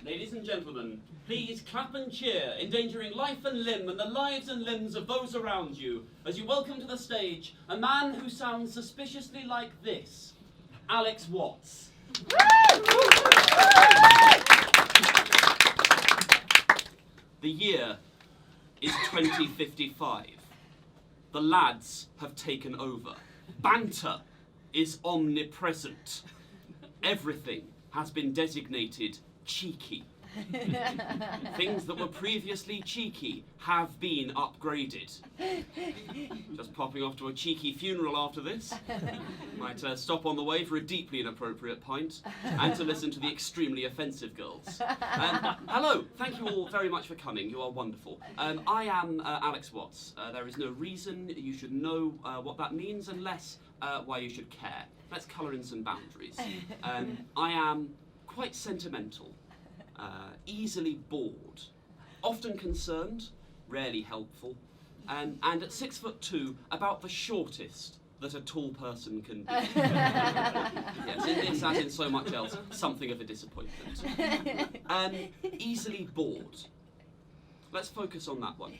Ladies and gentlemen, please clap and cheer, endangering life and limb and the lives and limbs of those around you, as you welcome to the stage a man who sounds suspiciously like this, Alex Watts. The year is 2055. The lads have taken over. Banter is omnipresent. Everything has been designated cheeky. Things that were previously cheeky have been upgraded. Just popping off to a cheeky funeral after this. Might stop on the way for a deeply inappropriate pint and to listen to the extremely offensive girls. Hello, thank you all very much for coming. You are wonderful. I am Alex Watts. There is no reason you should know what that means unless why you should care. Let's colour in some boundaries. I am quite sentimental. Easily bored, often concerned, rarely helpful, and at 6'2", about the shortest that a tall person can be. Yes, in this as in so much else, something of a disappointment. Easily bored. Let's focus on that one.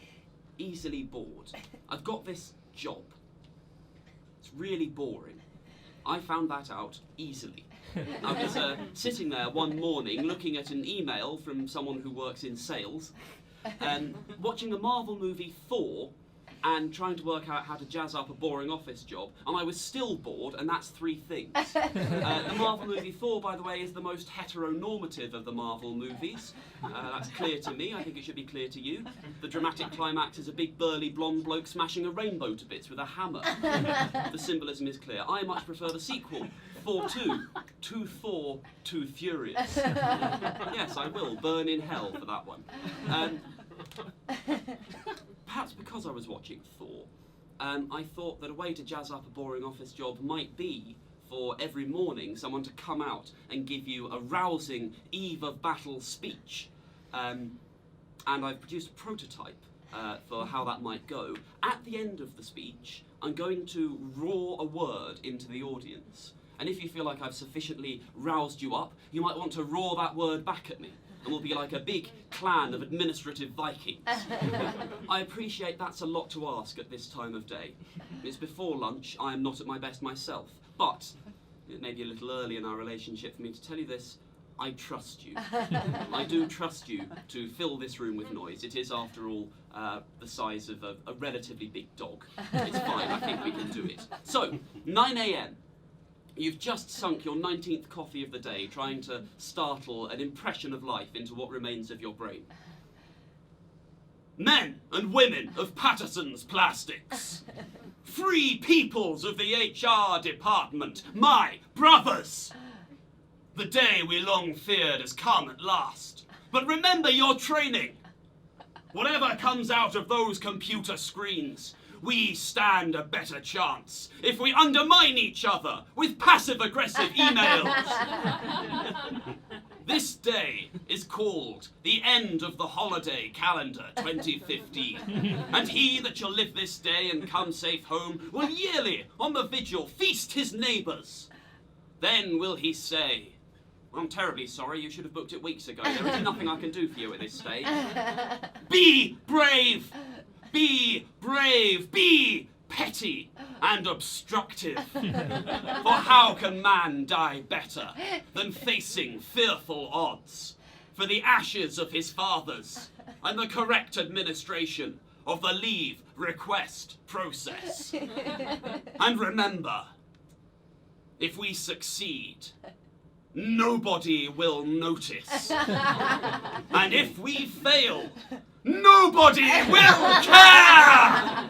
Easily bored. I've got this job. It's really boring. I found that out easily. I was sitting there one morning looking at an email from someone who works in sales, watching the Marvel movie Thor and trying to work out how to jazz up a boring office job, and I was still bored, and that's three things. The Marvel movie Thor, by the way, is the most heteronormative of the Marvel movies. That's clear to me. I think it should be clear to you. The dramatic climax is a big burly blonde bloke smashing a rainbow to bits with a hammer. The symbolism is clear. I much prefer the sequel, Thor 2, Too Thor, Too Furious. Yes, I will burn in hell for that one. Perhaps because I was watching Thor, I thought that a way to jazz up a boring office job might be for every morning someone to come out and give you a rousing eve of battle speech. And I've produced a prototype for how that might go. At the end of the speech, I'm going to roar a word into the audience. And if you feel like I've sufficiently roused you up, you might want to roar that word back at me. And we'll be like a big clan of administrative Vikings. I appreciate that's a lot to ask at this time of day. It's before lunch, I am not at my best myself. But it may be a little early in our relationship for me to tell you this, I trust you. I do trust you to fill this room with noise. It is, after all, the size of a relatively big dog. It's fine, I think we can do it. So, 9 a.m. You've just sunk your 19th coffee of the day trying to startle an impression of life into what remains of your brain. Men and women of Patterson's Plastics. Free peoples of the HR department. My brothers! The day we long feared has come at last. But remember your training. Whatever comes out of those computer screens, we stand a better chance if we undermine each other with passive-aggressive emails. This day is called the end of the holiday calendar 2015. And he that shall live this day and come safe home will yearly on the vigil feast his neighbours. Then will he say, I'm terribly sorry, you should have booked it weeks ago. There is nothing I can do for you at this stage. Be brave! Be brave, be petty and obstructive. For how can man die better than facing fearful odds for the ashes of his fathers and the correct administration of the leave request process? And remember, if we succeed, nobody will notice. And if we fail, nobody will care!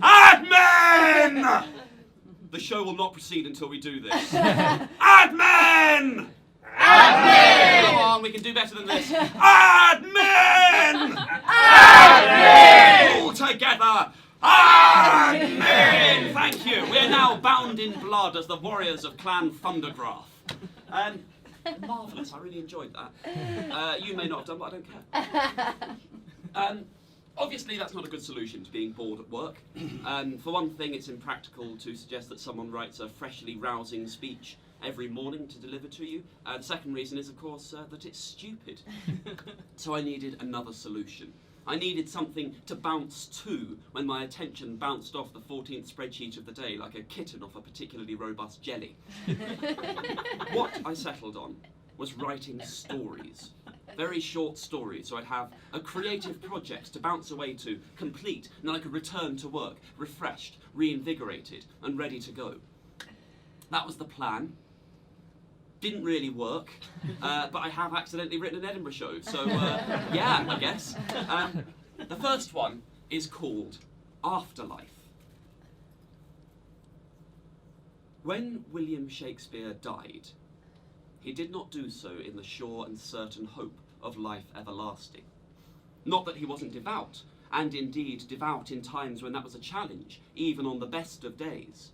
Admin! The show will not proceed until we do this. Admin! Admin! Come on, we can do better than this. Admin! Admin! All together. Admin! Thank you. We're now bound in blood as the warriors of Clan Thundergraph. Marvellous, I really enjoyed that. You may not have done, but I don't care. Obviously, that's not a good solution to being bored at work. For one thing, it's impractical to suggest that someone writes a freshly rousing speech every morning to deliver to you. The second reason is, of course, that it's stupid. So I needed another solution. I needed something to bounce to when my attention bounced off the 14th spreadsheet of the day like a kitten off a particularly robust jelly. What I settled on was writing stories. Very short stories, so I'd have a creative project to bounce away to, complete, and then I could return to work, refreshed, reinvigorated, and ready to go. That was the plan. Didn't really work, but I have accidentally written an Edinburgh show, so yeah, I guess. The first one is called Afterlife. When William Shakespeare died, he did not do so in the sure and certain hope of life everlasting. Not that he wasn't devout, and indeed devout in times when that was a challenge, even on the best of days.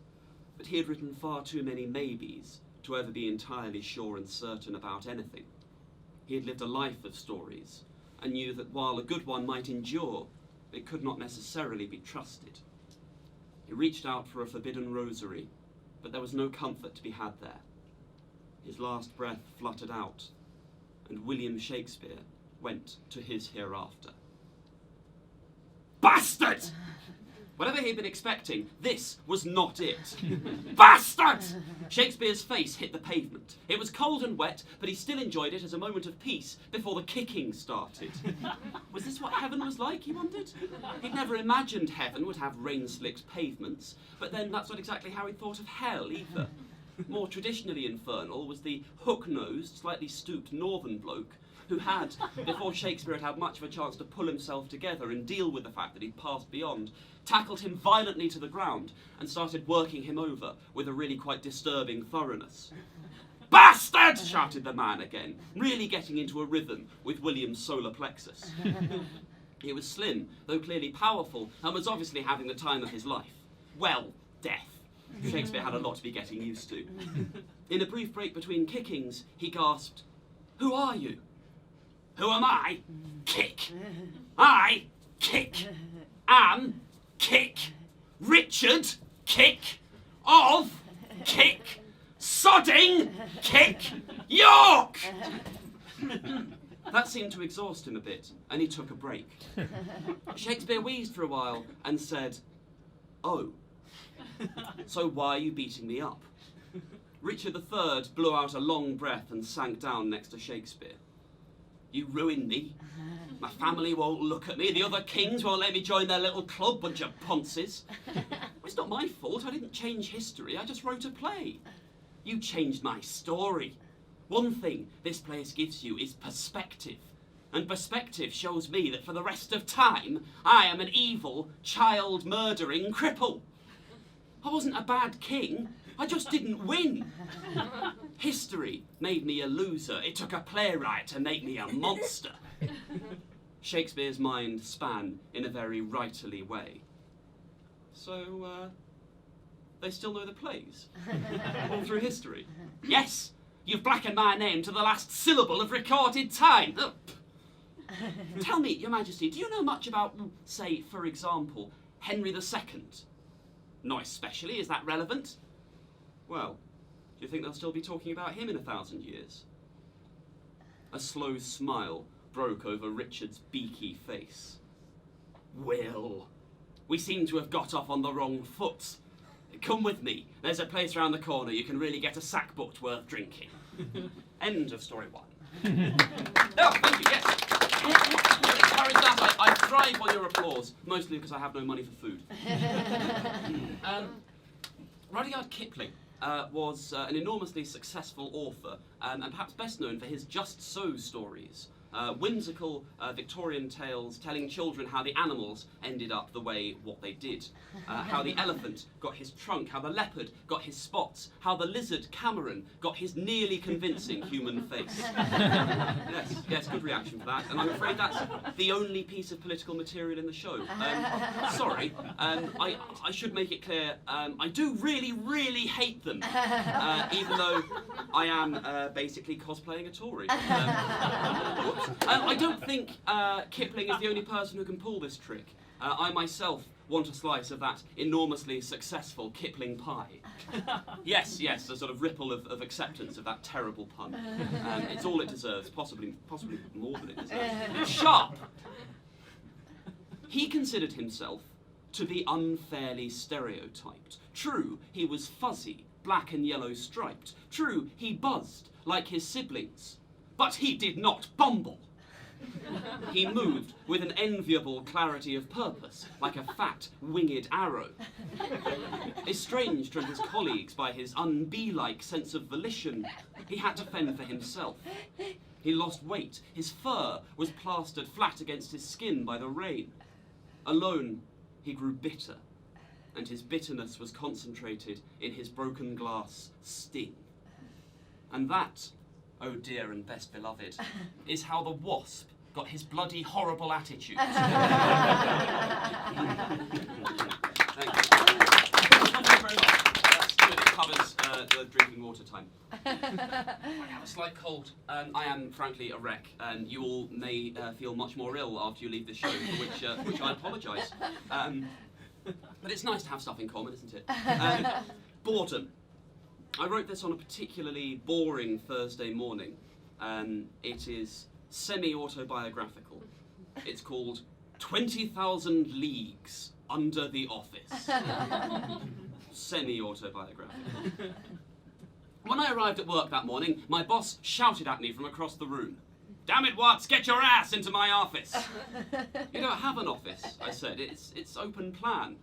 But he had written far too many maybes to ever be entirely sure and certain about anything. He had lived a life of stories, and knew that while a good one might endure, it could not necessarily be trusted. He reached out for a forbidden rosary, but there was no comfort to be had there. His last breath fluttered out, and William Shakespeare went to his hereafter. Bastard! Whatever he'd been expecting, this was not it. Bastard! Shakespeare's face hit the pavement. It was cold and wet, but he still enjoyed it as a moment of peace before the kicking started. Was this what heaven was like, he wondered? He'd never imagined heaven would have rain-slicked pavements, but then that's not exactly how he'd thought of hell either. More traditionally infernal was the hook-nosed, slightly stooped northern bloke who had, before Shakespeare had had much of a chance to pull himself together and deal with the fact that he'd passed beyond, tackled him violently to the ground and started working him over with a really quite disturbing thoroughness. Bastard! Shouted the man again, really getting into a rhythm with William's solar plexus. He was slim, though clearly powerful, and was obviously having the time of his life. Well, death. Shakespeare had a lot to be getting used to. In a brief break between kickings, he gasped, "Who are you?" "Who am I? Kick. I, Kick, am, Kick, Richard, Kick, of, Kick, sodding, Kick, York!" That seemed to exhaust him a bit, and he took a break. Shakespeare wheezed for a while and said, "Oh, so why are you beating me up?" Richard III blew out a long breath and sank down next to Shakespeare. "You ruined me. My family won't look at me. The other kings won't let me join their little club, bunch of ponces. It's not my fault. I didn't change history. I just wrote a play. You changed my story. One thing this place gives you is perspective. And perspective shows me that for the rest of time, I am an evil, child-murdering cripple. I wasn't a bad king. I just didn't win. History made me a loser. It took a playwright to make me a monster." Shakespeare's mind span in a very writerly way. So, they still know the plays? All through history? "Yes, you've blackened my name to the last syllable of recorded time." Tell me, Your Majesty, do you know much about, say, for example, Henry II? "Not especially. Is that relevant?" "Well, do you think they'll still be talking about him in 1,000 years? A slow smile broke over Richard's beaky face. "Will, we seem to have got off on the wrong foot. Come with me. There's a place round the corner you can really get a sack booked worth drinking." End of story 1. Oh, thank you, yes. Encourage that. I thrive on your applause, mostly because I have no money for food. Rudyard Kipling was an enormously successful author, and perhaps best known for his Just So stories. Whimsical Victorian tales telling children how the animals ended up the way what they did. How the elephant got his trunk, how the leopard got his spots, how the lizard Cameron got his nearly convincing human face. Yes, good reaction for that. And I'm afraid that's the only piece of political material in the show. Sorry, I should make it clear, I do really, really hate them, even though I am basically cosplaying a Tory. I don't think Kipling is the only person who can pull this trick. I myself want a slice of that enormously successful Kipling pie? Yes, yes, a sort of ripple of acceptance of that terrible pun. It's all it deserves, possibly more than it deserves. Sharp! He considered himself to be unfairly stereotyped. True, he was fuzzy, black and yellow striped. True, he buzzed like his siblings. But he did not bumble. He moved with an enviable clarity of purpose, like a fat, winged arrow. Estranged from his colleagues by his un-bee-like sense of volition, he had to fend for himself. He lost weight. His fur was plastered flat against his skin by the rain. Alone, he grew bitter, and his bitterness was concentrated in his broken glass sting. And that, oh dear and best beloved, is how the wasp got his bloody horrible attitude. Thank you. Thank you very much. That's good. It covers the drinking water time. I have a slight cold. I am frankly a wreck, and you all may feel much more ill after you leave the show, for which I apologise. But it's nice to have stuff in common, isn't it? Boredom. I wrote this on a particularly boring Thursday morning. It is semi-autobiographical. It's called 20,000 Leagues Under the Office. Semi-autobiographical. When I arrived at work that morning, my boss shouted at me from across the room. "Damn it, Watts, get your ass into my office!" "You don't have an office," I said. It's open plan."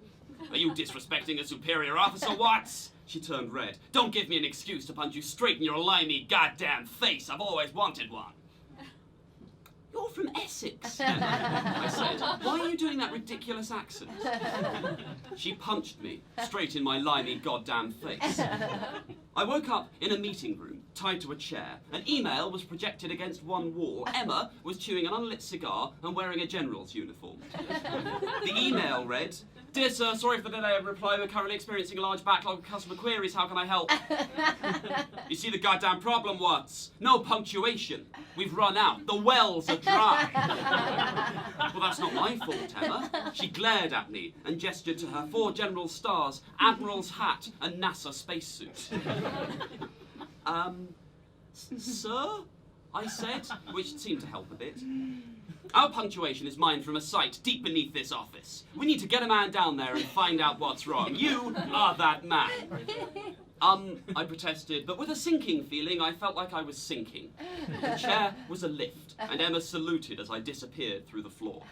"Are you disrespecting a superior officer, Watts?" She turned red. "Don't give me an excuse to punch you straight in your limey goddamn face. I've always wanted one." "You're from Essex," I said. "Why are you doing that ridiculous accent?" She punched me straight in my limey goddamn face. I woke up in a meeting room, tied to a chair. An email was projected against one wall. Emma was chewing an unlit cigar and wearing a general's uniform. The email read, "Dear sir, sorry for the delay of reply. We're currently experiencing a large backlog of customer queries. How can I help?" "You see the goddamn problem, Watts? No punctuation. We've run out. The wells are dry." "Well, that's not my fault, Emma." She glared at me and gestured to her 4 general stars, admiral's hat, and NASA spacesuit. Sir?" I said, which seemed to help a bit. "Our punctuation is mined from a site deep beneath this office. We need to get a man down there and find out what's wrong. You are that man." I protested, but with a sinking feeling, I felt like I was sinking. The chair was a lift, and Emma saluted as I disappeared through the floor.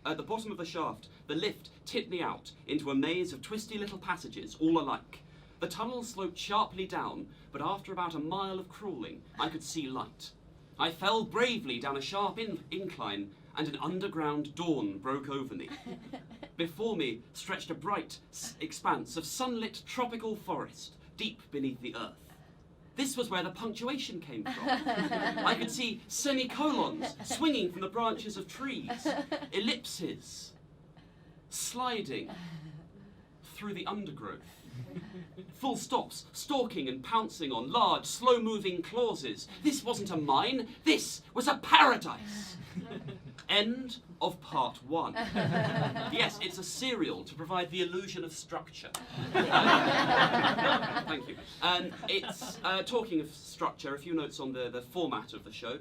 At the bottom of the shaft, the lift tipped me out into a maze of twisty little passages, all alike. The tunnel sloped sharply down, but after about a mile of crawling, I could see light. I fell bravely down a sharp incline, and an underground dawn broke over me. Before me stretched a bright expanse of sunlit tropical forest, deep beneath the earth. This was where the punctuation came from. I could see semicolons swinging from the branches of trees, ellipses sliding through the undergrowth. Full stops, stalking and pouncing on large, slow-moving clauses. This wasn't a mine, this was a paradise. End of part 1. Yes, it's a serial to provide the illusion of structure. Thank you. It's talking of structure, a few notes on the format of the show.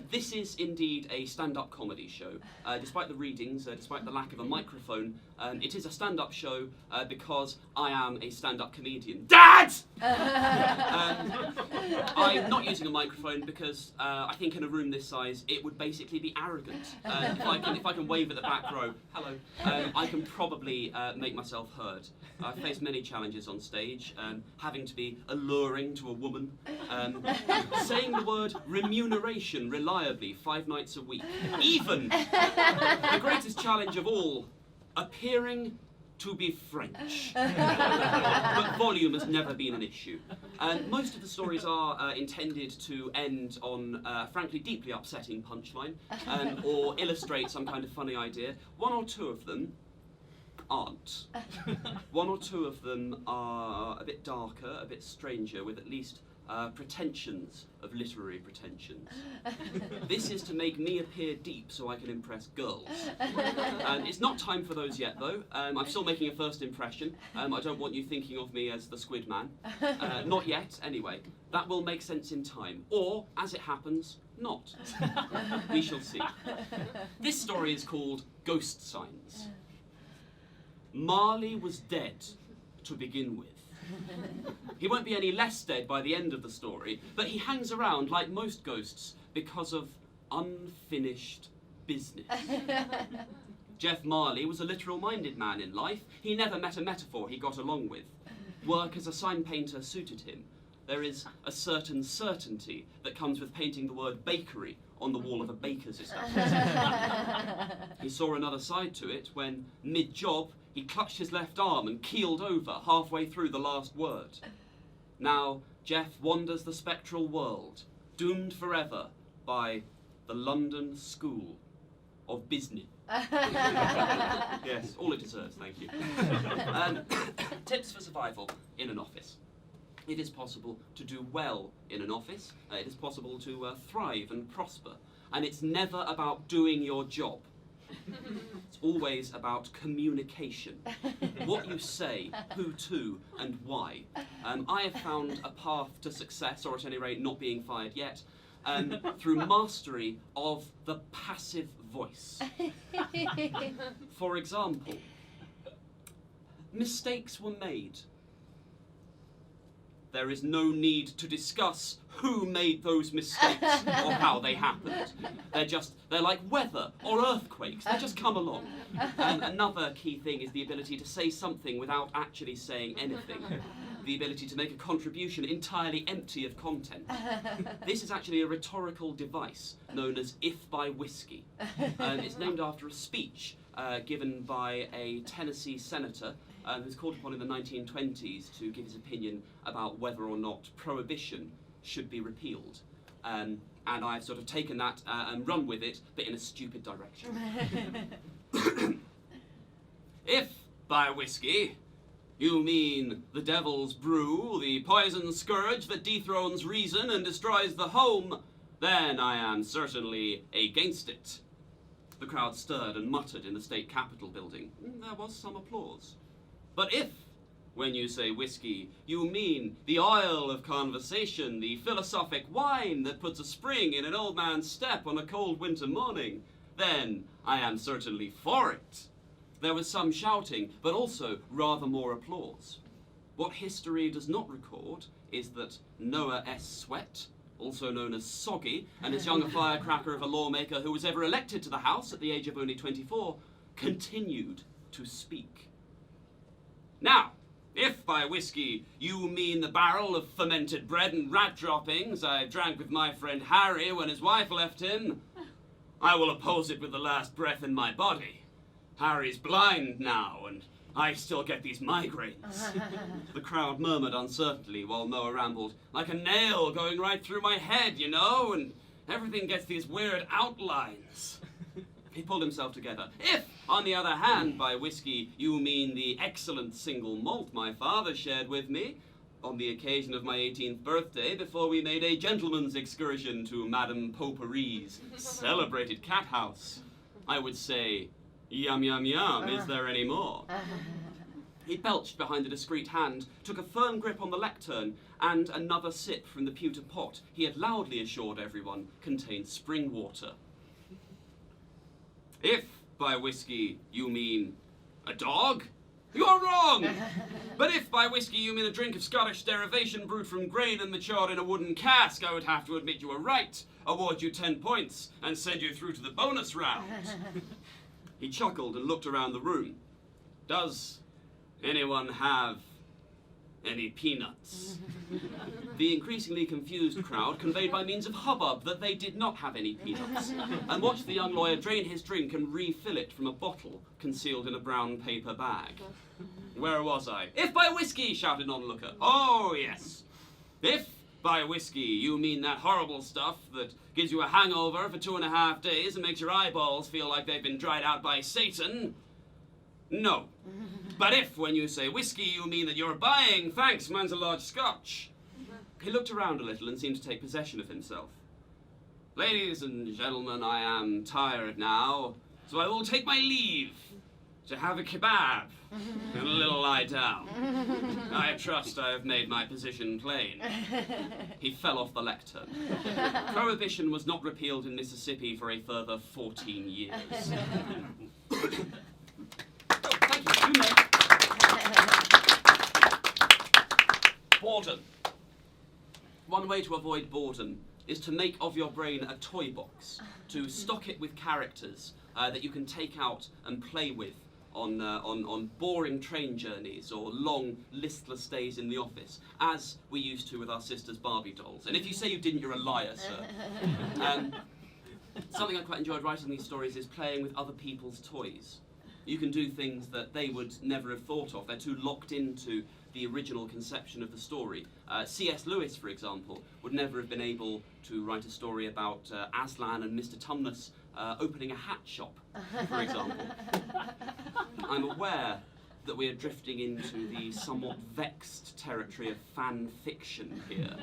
This is indeed a stand-up comedy show. Despite the readings, despite the lack of a microphone, it is a stand-up show because I am a stand-up comedian. Dad! I'm not using a microphone because I think in a room this size it would basically be arrogant. If I can wave at the back row, hello, I can probably make myself heard. I've faced many challenges on stage, having to be alluring to a woman, saying the word remuneration reliably 5 nights a week. Even, the greatest challenge of all, appearing to be French. But volume has never been an issue. Most of the stories are intended to end on a frankly deeply upsetting punchline, or illustrate some kind of funny idea. 1 or 2 of them aren't. 1 or 2 of them are a bit darker, a bit stranger, with at least pretensions of literary pretensions. This is to make me appear deep so I can impress girls. It's not time for those yet, though. I'm still making a first impression. I don't want you thinking of me as the Squid Man. Not yet, anyway. That will make sense in time. Or, as it happens, not. We shall see. This story is called Ghost Signs. Marley was dead to begin with. He won't be any less dead by the end of the story, but he hangs around like most ghosts because of unfinished business. Jeff Marley was a literal-minded man in life. He never met a metaphor he got along with. Work as a sign painter suited him. There is a certain certainty that comes with painting the word bakery on the wall of a baker's establishment. He saw another side to it when, mid-job, he clutched his left arm and keeled over halfway through the last word. Now, Jeff wanders the spectral world, doomed forever by the London School of Business. Yes, all it deserves, thank you. Tips for survival in an office. It is possible to do well in an office. It is possible to thrive and prosper. And it's never about doing your job. It's always about communication. What you say, who to, and why. I have found a path to success, or at any rate not being fired yet, through mastery of the passive voice. For example, mistakes were made. There is no need to discuss who made those mistakes or how they happened. They're like weather or earthquakes. They just come along. Another key thing is the ability to say something without actually saying anything. The ability to make a contribution entirely empty of content. This is actually a rhetorical device known as If by Whiskey. It's named after a speech given by a Tennessee senator who was called upon in the 1920s to give his opinion about whether or not prohibition should be repealed. And I've sort of taken that and run with it, but in a stupid direction. If by whiskey you mean the devil's brew, the poison scourge that dethrones reason and destroys the home, then I am certainly against it. The crowd stirred and muttered in the state capitol building. There was some applause. But if, when you say whiskey, you mean the oil of conversation, the philosophic wine that puts a spring in an old man's step on a cold winter morning, then I am certainly for it. There was some shouting, but also rather more applause. What history does not record is that Noah S. Sweat, also known as Soggy, and as young a firecracker of a lawmaker who was ever elected to the House at the age of only 24, continued to speak. Now, if by whiskey you mean the barrel of fermented bread and rat droppings I drank with my friend Harry when his wife left him, I will oppose it with the last breath in my body. Harry's blind now, and I still get these migraines. The crowd murmured uncertainly while Noah rambled, like a nail going right through my head, you know, and everything gets these weird outlines. He pulled himself together. If, on the other hand, by whiskey you mean the excellent single malt my father shared with me on the occasion of my 18th birthday before we made a gentleman's excursion to Madame Potpourri's celebrated cat house, I would say, yum, yum, yum, is there any more? He belched behind a discreet hand, took a firm grip on the lectern, and another sip from the pewter pot he had loudly assured everyone contained spring water. If, by whiskey, you mean a dog, you're wrong! But if, by whiskey, you mean a drink of Scottish derivation brewed from grain and matured in a wooden cask, I would have to admit you were right, award you 10 points, and send you through to the bonus round. He chuckled and looked around the room. Does anyone have any peanuts? The increasingly confused crowd conveyed by means of hubbub that they did not have any peanuts, and watched the young lawyer drain his drink and refill it from a bottle concealed in a brown paper bag. Where was I? If by whiskey, shouted an onlooker. Oh, yes. If by whiskey you mean that horrible stuff that gives you a hangover for 2.5 days and makes your eyeballs feel like they've been dried out by Satan, no. But if, when you say whiskey, you mean that you're buying, thanks, mine's a large scotch, He looked around a little and seemed to take possession of himself. Ladies and gentlemen, I am tired now, so I will take my leave to have a kebab and a little lie down. I trust I have made my position plain. He fell off the lectern. Prohibition was not repealed in Mississippi for a further 14 years. Thank you. You may. Boredom. One way to avoid boredom is to make of your brain a toy box, to stock it with characters that you can take out and play with on boring train journeys or long, listless days in the office, as we used to with our sisters' Barbie dolls. And if you say you didn't, you're a liar, sir. Something I quite enjoyed writing these stories is playing with other people's toys. You can do things that they would never have thought of. They're too locked into the original conception of the story. C.S. Lewis, for example, would never have been able to write a story about Aslan and Mr. Tumnus opening a hat shop, for example. I'm aware that we are drifting into the somewhat vexed territory of fan fiction here,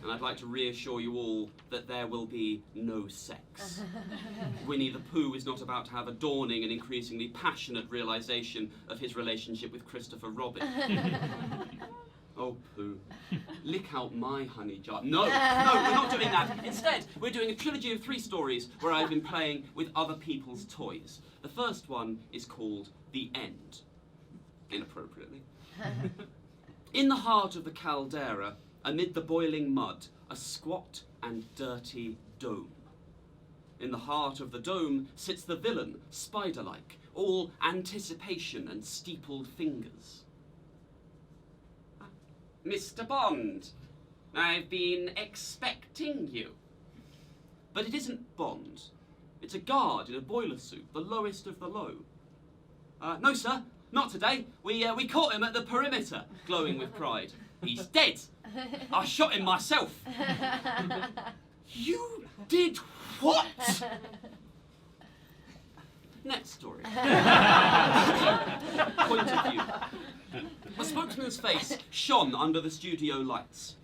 and I'd like to reassure you all that there will be no sex. Winnie the Pooh is not about to have a dawning and increasingly passionate realization of his relationship with Christopher Robin. Oh, Pooh, lick out my honey jar. No, we're not doing that. Instead, we're doing a trilogy of 3 stories where I've been playing with other people's toys. The first one is called The End, inappropriately. In the heart of the caldera, amid the boiling mud, a squat and dirty dome. In the heart of the dome sits the villain, spider-like, all anticipation and steepled fingers. Mr. Bond, I've been expecting you. But it isn't Bond. It's a guard in a boiler suit, the lowest of the low. No, sir, not today. We caught him at the perimeter, glowing with pride. He's dead. I shot him myself. You did what? Next story. Point of view. A spokesman's face shone under the studio lights.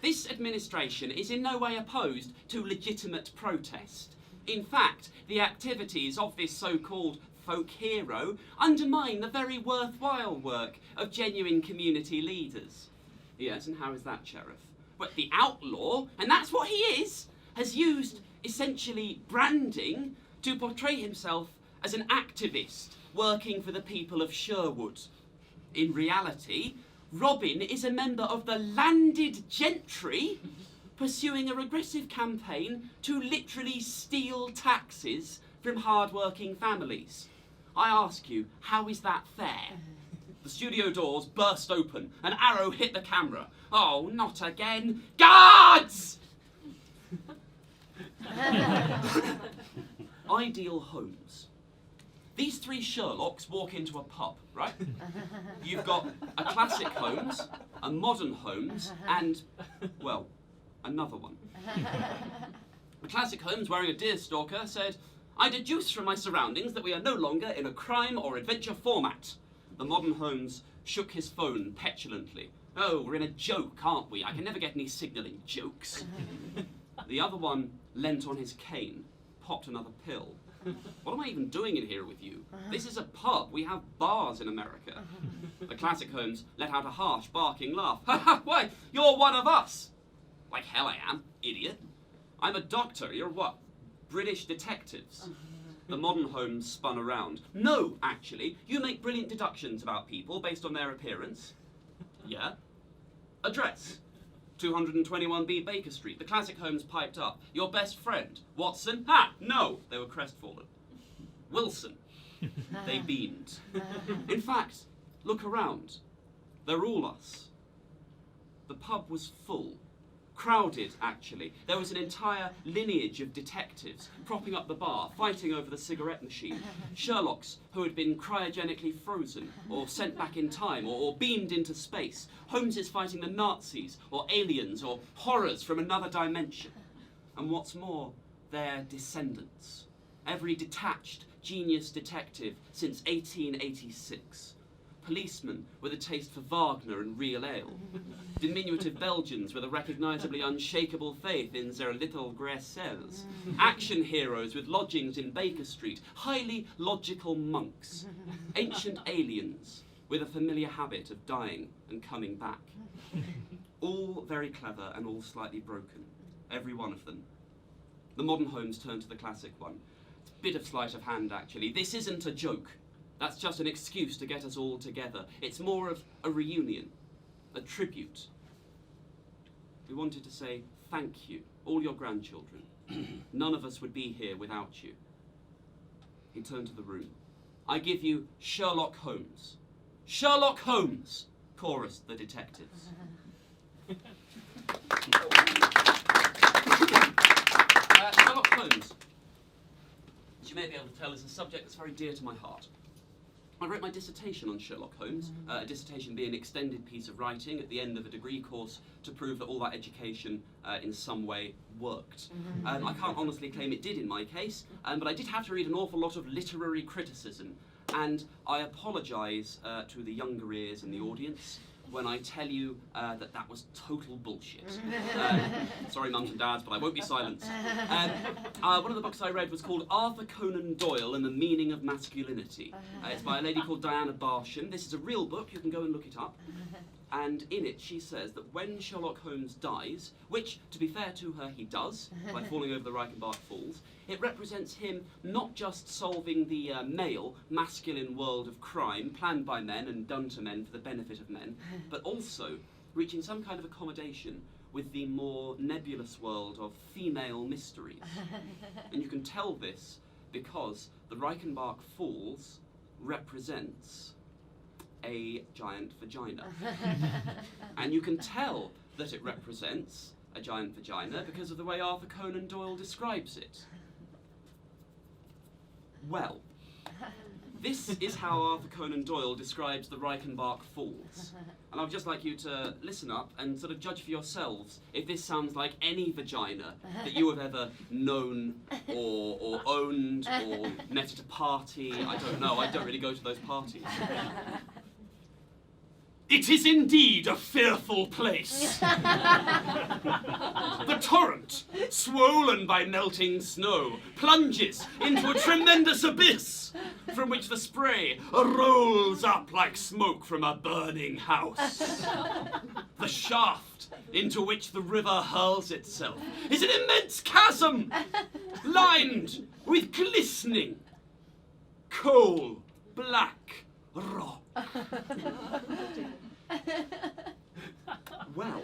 This administration is in no way opposed to legitimate protest. In fact, the activities of this so-called folk hero undermine the very worthwhile work of genuine community leaders. Yes, and how is that, Sheriff? Well, the outlaw, and that's what he is, has used, essentially, branding to portray himself as an activist working for the people of Sherwood. In reality, Robin is a member of the landed gentry pursuing a regressive campaign to literally steal taxes from hard-working families. I ask you, how is that fair? The studio doors burst open. An arrow hit the camera. Oh, not again. Guards! Ideal homes. These 3 Sherlocks walk into a pub, right? You've got a classic Holmes, a modern Holmes, and, well, another one. The classic Holmes, wearing a deerstalker, said, I deduce from my surroundings that we are no longer in a crime or adventure format. The modern Holmes shook his phone petulantly. Oh, we're in a joke, aren't we? I can never get any signalling jokes. The other one leant on his cane, popped another pill. What am I even doing in here with you? This is a pub. We have bars in America. The classic Holmes let out a harsh, barking laugh. Ha ha! Why, you're one of us! Like hell I am, idiot. I'm a doctor. You're what? British detectives. The modern Holmes spun around. No, actually. You make brilliant deductions about people based on their appearance. Yeah. Address. 221B Baker Street. The classic Holmes piped up. Your best friend. Watson? Ha! No! They were crestfallen. Wilson. They beamed. In fact, look around. They're all us. The pub was full. Crowded, actually. There was an entire lineage of detectives propping up the bar, fighting over the cigarette machine. Sherlocks who had been cryogenically frozen, or sent back in time, or beamed into space. Holmeses fighting the Nazis, or aliens, or horrors from another dimension. And what's more, their descendants. Every detached, genius detective since 1886. policemen with a taste for Wagner and real ale, diminutive Belgians with a recognisably unshakable faith in their little grey cells, action heroes with lodgings in Baker Street, highly logical monks, ancient aliens with a familiar habit of dying and coming back. All very clever and all slightly broken, every one of them. The modern homes turn to the classic one. It's a bit of sleight of hand, actually. This isn't a joke. That's just an excuse to get us all together. It's more of a reunion, a tribute. We wanted to say thank you, all your grandchildren. None of us would be here without you. He turned to the room. I give you Sherlock Holmes. Sherlock Holmes, chorused the detectives. Sherlock Holmes, as you may be able to tell, is a subject that's very dear to my heart. I wrote my dissertation on Sherlock Holmes, a dissertation being an extended piece of writing at the end of a degree course to prove that all that education in some way worked. I can't honestly claim it did in my case, but I did have to read an awful lot of literary criticism, and I apologise to the younger ears in the audience when I tell you that was total bullshit. Sorry, mums and dads, but I won't be silenced. One of the books I read was called Arthur Conan Doyle and the Meaning of Masculinity. It's by a lady called Diana Barsham. This is a real book, you can go and look it up. And in it, she says that when Sherlock Holmes dies, which, to be fair to her, he does, by falling over the Reichenbach Falls, it represents him not just solving the male, masculine world of crime, planned by men and done to men for the benefit of men, but also reaching some kind of accommodation with the more nebulous world of female mysteries. And you can tell this because the Reichenbach Falls represents a giant vagina. And you can tell that it represents a giant vagina because of the way Arthur Conan Doyle describes it. Well, this is how Arthur Conan Doyle describes the Reichenbach Falls. And I would just like you to listen up and sort of judge for yourselves if this sounds like any vagina that you have ever known or owned or met at a party. I don't know, I don't really go to those parties. It is indeed a fearful place. The torrent, swollen by melting snow, plunges into a tremendous abyss from which the spray rolls up like smoke from a burning house. The shaft into which the river hurls itself is an immense chasm lined with glistening, coal-black rock. Well,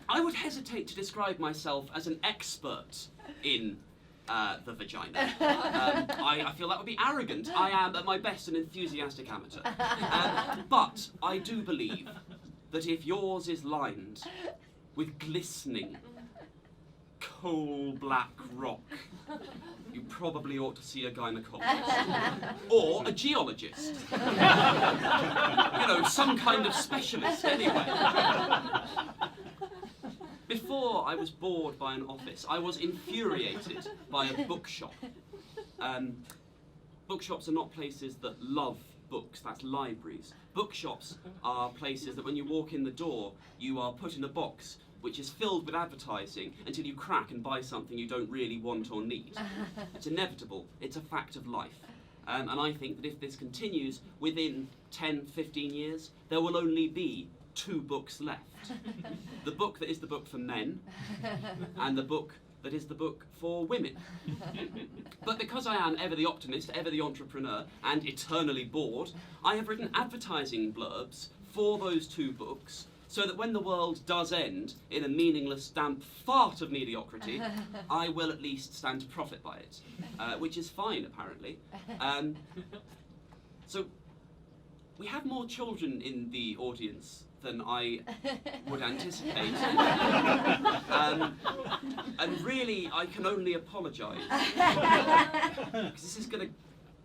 I would hesitate to describe myself as an expert in the vagina. I feel that would be arrogant. I am, at my best, an enthusiastic amateur. But I do believe that if yours is lined with glistening, coal-black rock, you probably ought to see a gynecologist. Or a geologist. You know, some kind of specialist, anyway. Before I was bored by an office, I was infuriated by a bookshop. Bookshops are not places that love books, that's libraries. Bookshops are places that when you walk in the door, you are put in a box which is filled with advertising until you crack and buy something you don't really want or need. It's inevitable, it's a fact of life. And I think that if this continues, within 10, 15 years, there will only be 2 books left. The book that is the book for men, and the book that is the book for women. But because I am ever the optimist, ever the entrepreneur, and eternally bored, I have written advertising blurbs for those 2 books, so that when the world does end in a meaningless, damp fart of mediocrity, I will at least stand to profit by it, which is fine, apparently. So, we have more children in the audience than I would anticipate. And really, I can only apologise, because this is going to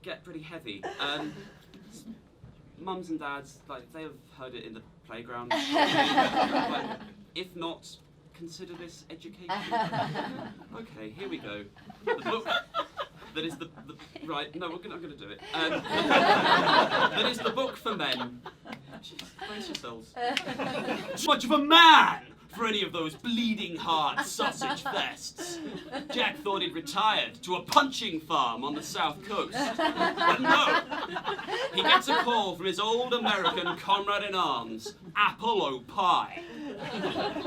get pretty heavy. Mums and dads, like, they have heard it in the playground. But if not, consider this education. Okay, here we go. that is the right. No, I'm going to do it. That is the book for men. Jeez, brace yourselves. Too much of a man for any of those bleeding heart sausage fests. Jack thought he'd retired to a punching farm on the south coast. But no, he gets a call from his old American comrade-in-arms, Apollo Pie.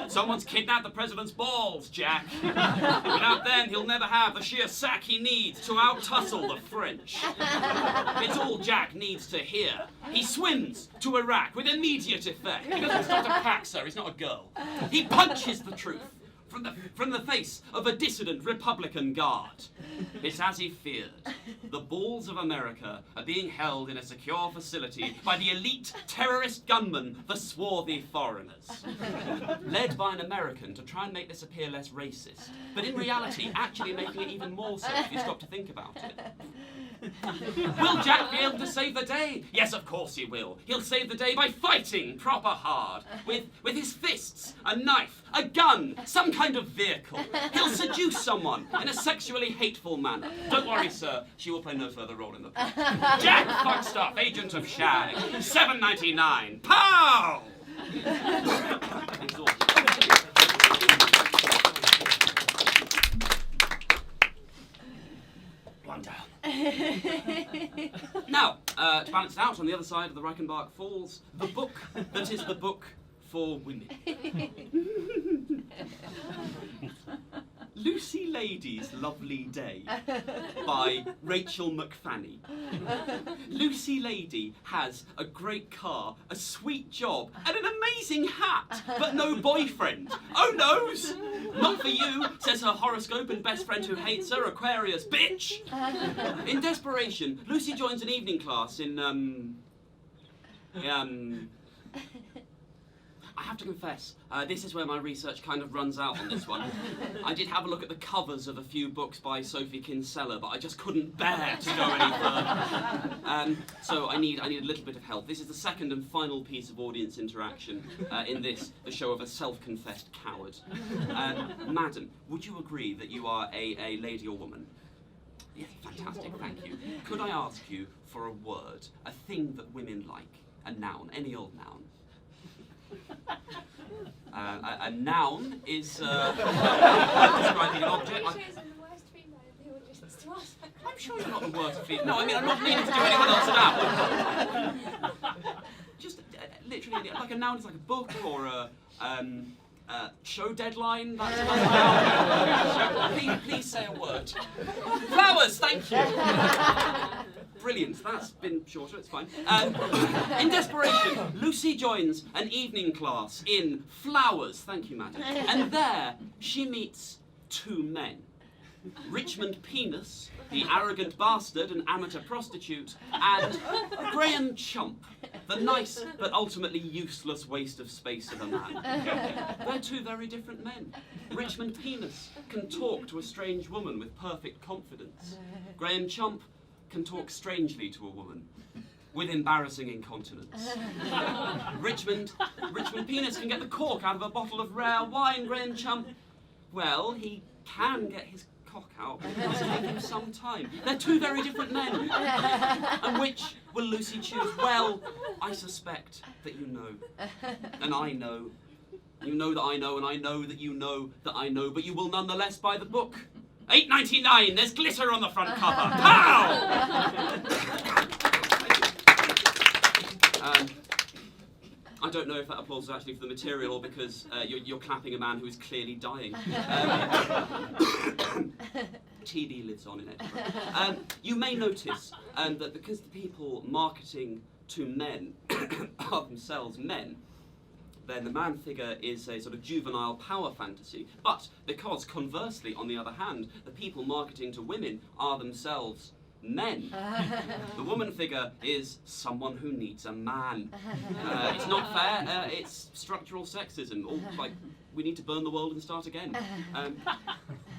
Someone's kidnapped the president's balls, Jack. Without them, he'll never have the sheer sack he needs to out-tussle the French. It's all Jack needs to hear. He swims to Iraq with immediate effect. He doesn't start a pack, sir. He's not a girl. He punches the truth from the face of a dissident Republican guard. It's as he feared. The balls of America are being held in a secure facility by the elite terrorist gunmen, the swarthy foreigners. Led by an American to try and make this appear less racist, but in reality actually making it even more so if you stop to think about it. Will Jack be able to save the day? Yes, of course he will. He'll save the day by fighting proper hard. With his fists, a knife, a gun, some kind of vehicle. He'll seduce someone in a sexually hateful manner. Don't worry, sir. She will play no further role in the plot. Jack Flagstaff, agent of Shag. $7.99. Pow! One down. Now, to balance it out, on the other side of the Reichenbach Falls, the book that is the book for women. Lucy Lady's Lovely Day by Rachel McFanny. Lucy Lady has a great car, a sweet job, and an amazing hat, but no boyfriend. Oh noes! Not for you, says her horoscope and best friend who hates her, Aquarius, bitch! In desperation, Lucy joins an evening class in, I have to confess, this is where my research kind of runs out on this one. I did have a look at the covers of a few books by Sophie Kinsella, but I just couldn't bear to go any further. So I need a little bit of help. This is the second and final piece of audience interaction in this, the show of a self-confessed coward. Madam, would you agree that you are a lady or woman? Yes, fantastic, thank you. Could I ask you for a word, a thing that women like, a noun, any old noun? A noun is describing an object. I'm sure you're not the worst female. No, I mean, I'm not meaning to do anyone else now. Just literally, like a noun is like a book or a show deadline. That's a noun. Please say a word. Flowers, thank you. Brilliant, that's been shorter, it's fine. In desperation, Lucy joins an evening class in Flowers, thank you, madam. And there, she meets two men. Richmond Penis, the arrogant bastard and amateur prostitute, and Graham Chump, the nice but ultimately useless waste of space of a man. They're two very different men. Richmond Penis can talk to a strange woman with perfect confidence. Graham Chump can talk strangely to a woman with embarrassing incontinence. Richmond Penis can get the cork out of a bottle of rare wine. Graham Chump, well, he can get his cock out, but it does take him some time. They're two very different men. And which will Lucy choose? Well, I suspect that you know. And I know. You know that I know, and I know that you know that I know, but you will nonetheless buy the book. $8.99, there's glitter on the front cover. Pow! I don't know if that applause is actually for the material or because you're clapping a man who is clearly dying. TB lives on in Edinburgh. You may notice that because the people marketing to men are themselves men, then the man figure is a sort of juvenile power fantasy. But because, conversely, on the other hand, the people marketing to women are themselves men, the woman figure is someone who needs a man. It's not fair, it's structural sexism. Or, like, we need to burn the world and start again.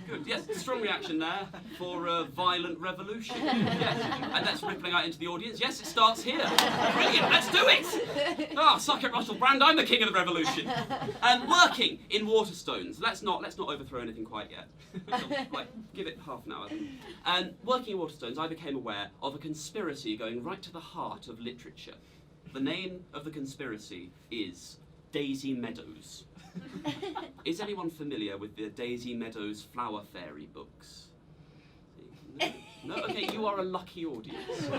good. Yes, strong reaction there for a violent revolution. Yes, and that's rippling out into the audience. Yes, it starts here. Brilliant, let's do it! Oh, suck it, Russell Brand, I'm the king of the revolution. Working in Waterstones. Let's not overthrow anything quite yet. Like, give it half an hour. Working in Waterstones, I became aware of a conspiracy going right to the heart of literature. The name of the conspiracy is Daisy Meadows. Is anyone familiar with the Daisy Meadows Flower Fairy books? No? Okay, you are a lucky audience.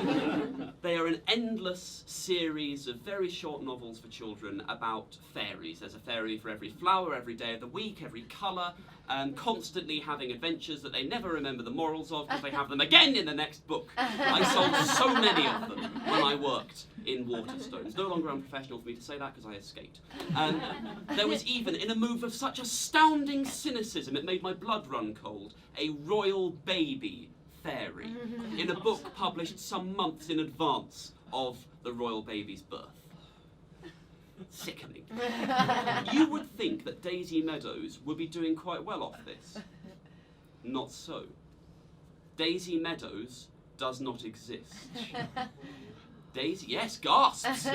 They are an endless series of very short novels for children about fairies. There's a fairy for every flower, every day of the week, every colour, constantly having adventures that they never remember the morals of because they have them again in the next book. I sold so many of them when I worked in Waterstones. No longer unprofessional for me to say that because I escaped. There was even, in a move of such astounding cynicism, it made my blood run cold, a royal baby fairy in a book published some months in advance of the royal baby's birth. Sickening. You would think that Daisy Meadows would be doing quite well off this. Not so. Daisy Meadows does not exist. Daisy, yes, gasps!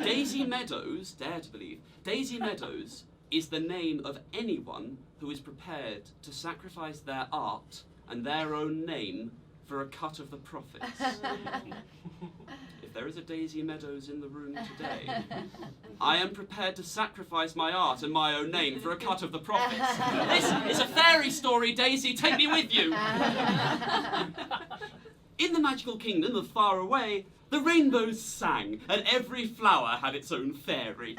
Daisy Meadows, dare to believe, Daisy Meadows is the name of anyone who is prepared to sacrifice their art and their own name for a cut of the profits. If there is a Daisy Meadows in the room today, I am prepared to sacrifice my art and my own name for a cut of the profits. This is a fairy story, Daisy, take me with you! In the magical kingdom of Far Away, the rainbows sang, and every flower had its own fairy.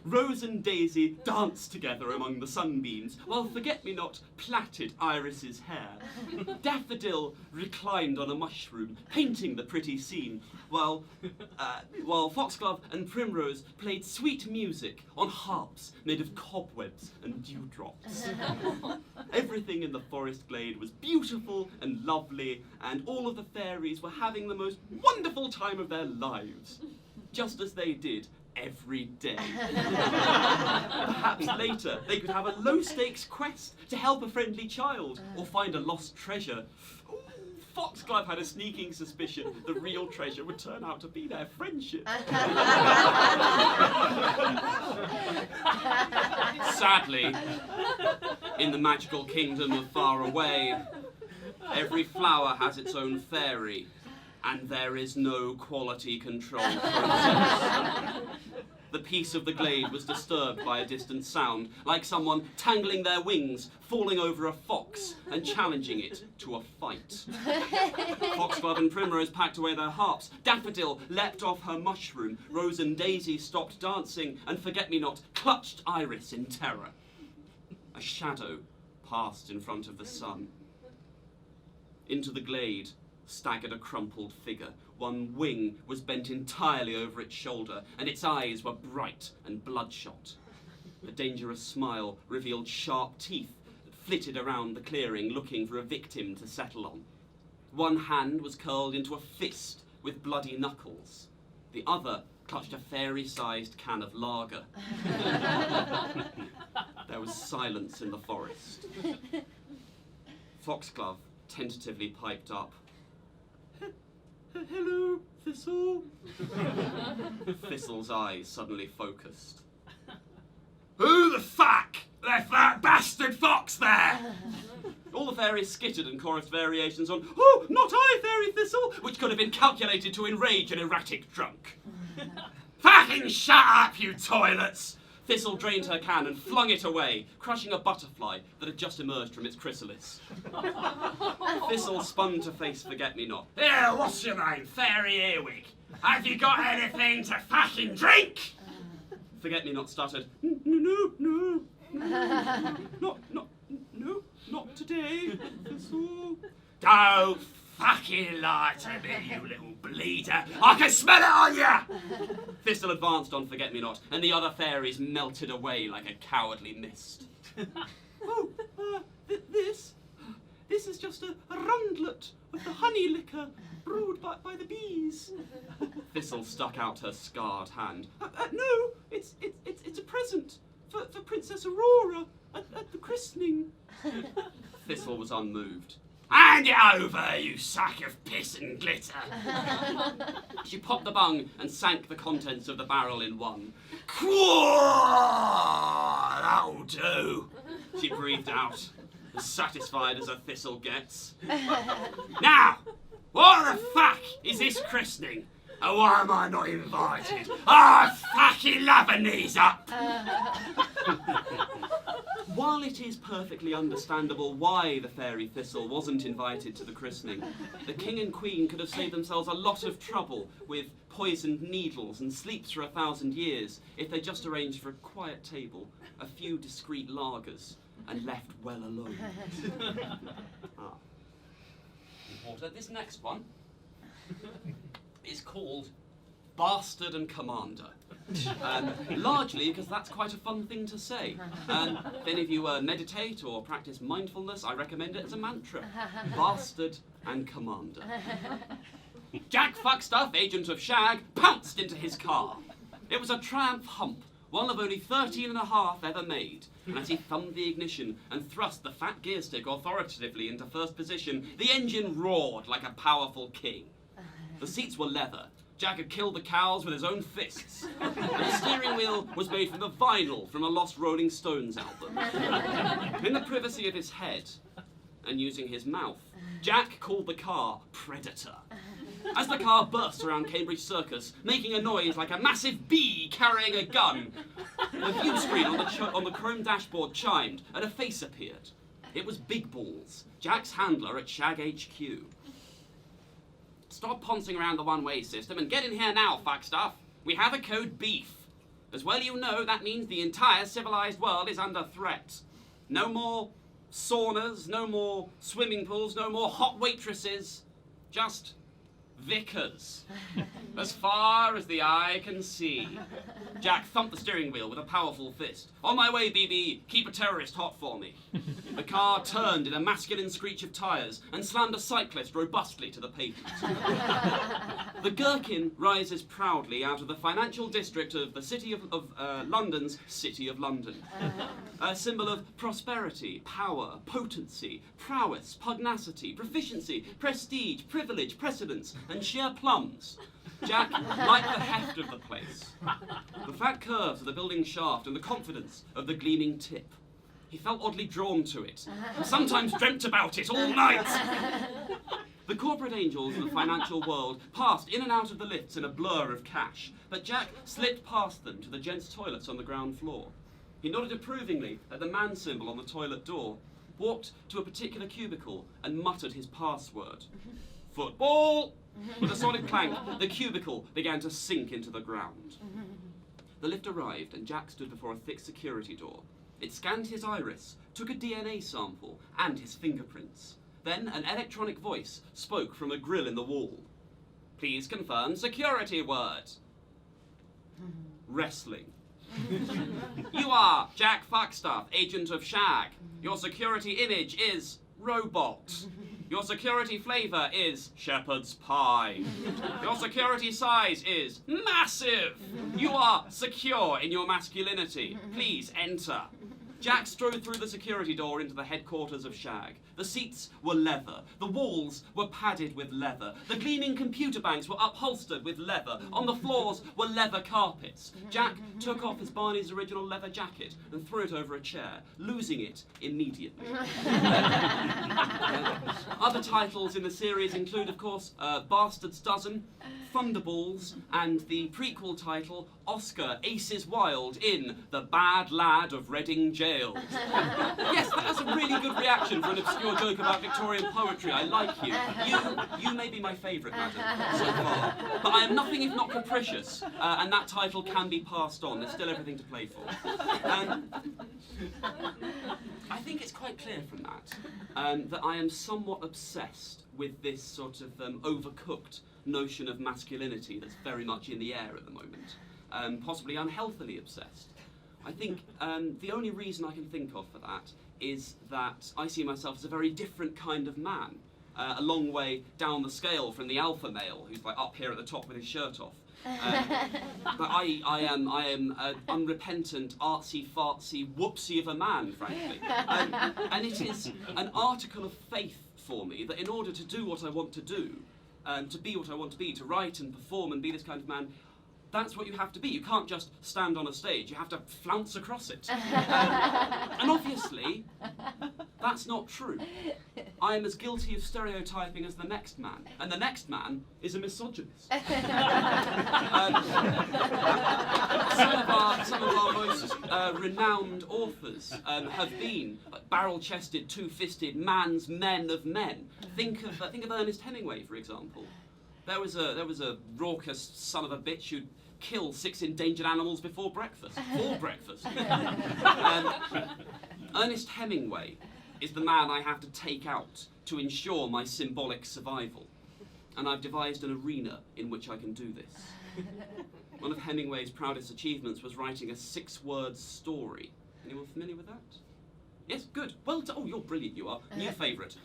Rose and Daisy danced together among the sunbeams, while Forget-Me-Not plaited Iris's hair. Daffodil reclined on a mushroom, painting the pretty scene, while Foxglove and Primrose played sweet music on harps made of cobwebs and dewdrops. Everything in the forest glade was beautiful and lovely, and all of the fairies were having the most wonderful time of their lives, just as they did every day. Perhaps later they could have a low-stakes quest to help a friendly child or find a lost treasure. Ooh, Foxglove had a sneaking suspicion the real treasure would turn out to be their friendship. Sadly, in the magical kingdom of Far Away, every flower has its own fairy, and there is no quality control process. The peace of the glade was disturbed by a distant sound, like someone tangling their wings, falling over a fox, and challenging it to a fight. Foxglove and Primrose packed away their harps, Daffodil leapt off her mushroom, Rose and Daisy stopped dancing, and Forget-Me-Not clutched Iris in terror. A shadow passed in front of the sun. Into the glade staggered a crumpled figure. One wing was bent entirely over its shoulder, and its eyes were bright and bloodshot. A dangerous smile revealed sharp teeth that flitted around the clearing, looking for a victim to settle on. One hand was curled into a fist with bloody knuckles. The other clutched a fairy-sized can of lager. There was silence in the forest. Foxglove tentatively piped up, "Hello, Thistle." Thistle's eyes suddenly focused. "Who the fuck left that bastard fox there?" All the fairies skittered and chorused variations on, "Oh, not I, Fairy Thistle," which could have been calculated to enrage an erratic drunk. "Fucking shut up, you toilets!" Thistle drained her can and flung it away, crushing a butterfly that had just emerged from its chrysalis. Thistle spun to face Forget-Me-Not. "Here, what's your name, Fairy Earwig? Have you got anything to fucking drink?" Forget-Me-Not stuttered, No, not today, Thistle." "Don't fucking lie to me, you little bleeder. I can smell it on ya!" Thistle advanced on Forget-Me-Not, and the other fairies melted away like a cowardly mist. This is just a rundlet of the honey liquor brewed by the bees." Thistle stuck out her scarred hand. No, it's a present for Princess Aurora. At the christening. Thistle was unmoved. Hand it over, you sack of piss and glitter. She popped the bung and sank the contents of the barrel in one. Quaw! That'll do, she breathed out, as satisfied as a thistle gets. Now, what the fuck is this christening? And why am I not invited? Fucking loving these up! While it is perfectly understandable why the fairy thistle wasn't invited to the christening, the king and queen could have saved themselves a lot of trouble with poisoned needles and sleeps for 1,000 years if they just arranged for a quiet table, a few discreet lagers, and left well alone. Important. This next one is called Bastard and Commander. Largely because that's quite a fun thing to say. If any of you meditate or practice mindfulness, I recommend it as a mantra. Bastard and Commander. Jack Fuckstuff, agent of Shag, pounced into his car. It was a Triumph hump, one of only 13 and a half ever made. And as he thumbed the ignition and thrust the fat gear stick authoritatively into first position, the engine roared like a powerful king. The seats were leather. Jack had killed the cows with his own fists. And the steering wheel was made from the vinyl from a lost Rolling Stones album. In the privacy of his head, and using his mouth, Jack called the car Predator. As the car burst around Cambridge Circus, making a noise like a massive bee carrying a gun, the view screen on the chrome dashboard chimed, and a face appeared. It was Big Balls, Jack's handler at Shag HQ. Stop poncing around the one-way system and get in here now, Fuckstuff. We have a code beef. As well you know, that means the entire civilized world is under threat. No more saunas, no more swimming pools, no more hot waitresses. Just vicars. As far as the eye can see. Jack thumped the steering wheel with a powerful fist. On my way, BB, keep a terrorist hot for me. The car turned in a masculine screech of tyres and slammed a cyclist robustly to the pavement. The gherkin rises proudly out of the financial district of the city of London's City of London. A symbol of prosperity, power, potency, prowess, pugnacity, proficiency, prestige, privilege, precedence, and sheer plums. Jack liked the heft of the place, the fat curves of the building shaft and the confidence of the gleaming tip. He felt oddly drawn to it, and sometimes dreamt about it all night. The corporate angels of the financial world passed in and out of the lifts in a blur of cash, but Jack slipped past them to the gents' toilets on the ground floor. He nodded approvingly at the man symbol on the toilet door, walked to a particular cubicle, and muttered his password. Football! With a solid clank, the cubicle began to sink into the ground. The lift arrived, and Jack stood before a thick security door. It scanned his iris, took a DNA sample, and his fingerprints. Then an electronic voice spoke from a grill in the wall. Please confirm security word. Wrestling. You are Jack Fuckstuff, agent of Shag. Your security image is robot. Your security flavour is shepherd's pie. Your security size is massive. You are secure in your masculinity. Please enter. Jack strode through the security door into the headquarters of Shag. The seats were leather. The walls were padded with leather. The gleaming computer banks were upholstered with leather. On the floors were leather carpets. Jack took off his Barney's original leather jacket and threw it over a chair, losing it immediately. Other titles in the series include, of course, Bastard's Dozen, Thunderballs, and the prequel title, Oscar Aces Wild in The Bad Lad of Reading Jail. Yes, that's a really good reaction for an obscure joke about Victorian poetry. I like you. You may be my favourite, madam, so far. But I am nothing if not capricious, and that title can be passed on. There's still everything to play for. I think it's quite clear from that I am somewhat obsessed with this sort of overcooked notion of masculinity that's very much in the air at the moment. Possibly unhealthily obsessed. I think the only reason I can think of for that is that I see myself as a very different kind of man, a long way down the scale from the alpha male who's like up here at the top with his shirt off. But I am an unrepentant, artsy-fartsy whoopsie of a man, frankly. And it is an article of faith for me that in order to do what I want to do, to be what I want to be, to write and perform and be this kind of man, that's what you have to be. You can't just stand on a stage, you have to flounce across it. And obviously, that's not true. I am as guilty of stereotyping as the next man, and the next man is a misogynist. Some of our most renowned authors have been barrel-chested, two-fisted men of men. Think of Ernest Hemingway, for example. There was a raucous son of a bitch who'd kill 6 endangered animals before breakfast, for breakfast. Ernest Hemingway is the man I have to take out to ensure my symbolic survival. And I've devised an arena in which I can do this. One of Hemingway's proudest achievements was writing a 6-word story. Anyone familiar with that? Yes, good. Well done. Oh, you're brilliant, you are. New favourite.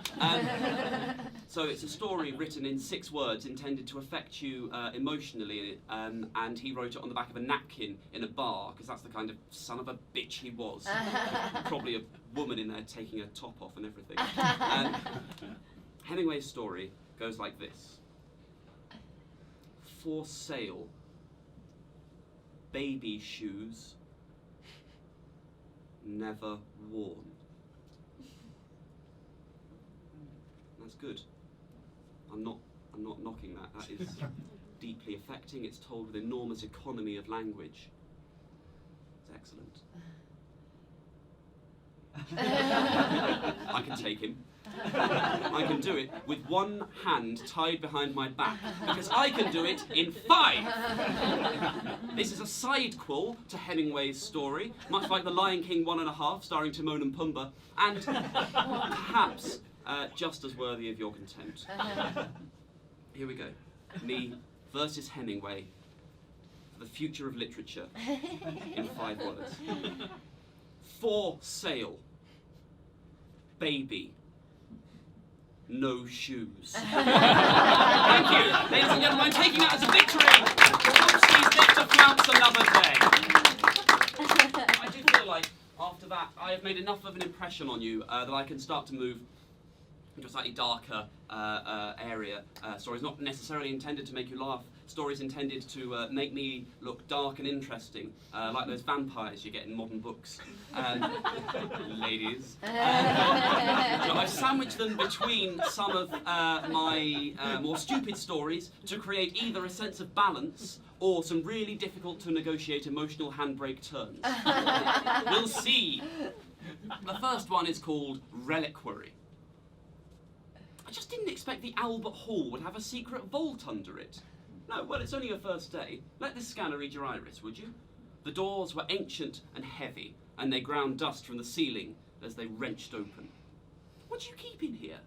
So it's a story written in 6 words intended to affect you emotionally, and he wrote it on the back of a napkin in a bar, because that's the kind of son of a bitch he was. Probably a woman in there taking her top off and everything. Hemingway's story goes like this. For sale, baby shoes, never worn. That's good. I'm not knocking that. That is deeply affecting. It's told with enormous economy of language. It's excellent. I can take him. I can do it with one hand tied behind my back, because I can do it in 5. This is a sidequel to Hemingway's story, much like The Lion King 1.5, starring Timon and Pumbaa, and perhaps just as worthy of your contempt. Here we go. Me versus Hemingway for the future of literature in 5 words. For sale, baby, no shoes. Thank you, ladies and gentlemen. I'm taking that as a victory. Whoopsies, get to flounce another day. I do feel like after that, I have made enough of an impression on you that I can start to move into a slightly darker area. Stories not necessarily intended to make you laugh. Stories intended to make me look dark and interesting, like those vampires you get in modern books. Ladies. So I've sandwiched them between some of my more stupid stories to create either a sense of balance or some really difficult to negotiate emotional handbrake turns. We'll see. The first one is called Reliquary. I just didn't expect the Albert Hall would have a secret vault under it. No, well, it's only your first day. Let this scanner read your iris, would you? The doors were ancient and heavy, and they ground dust from the ceiling as they wrenched open. What do you keep in here?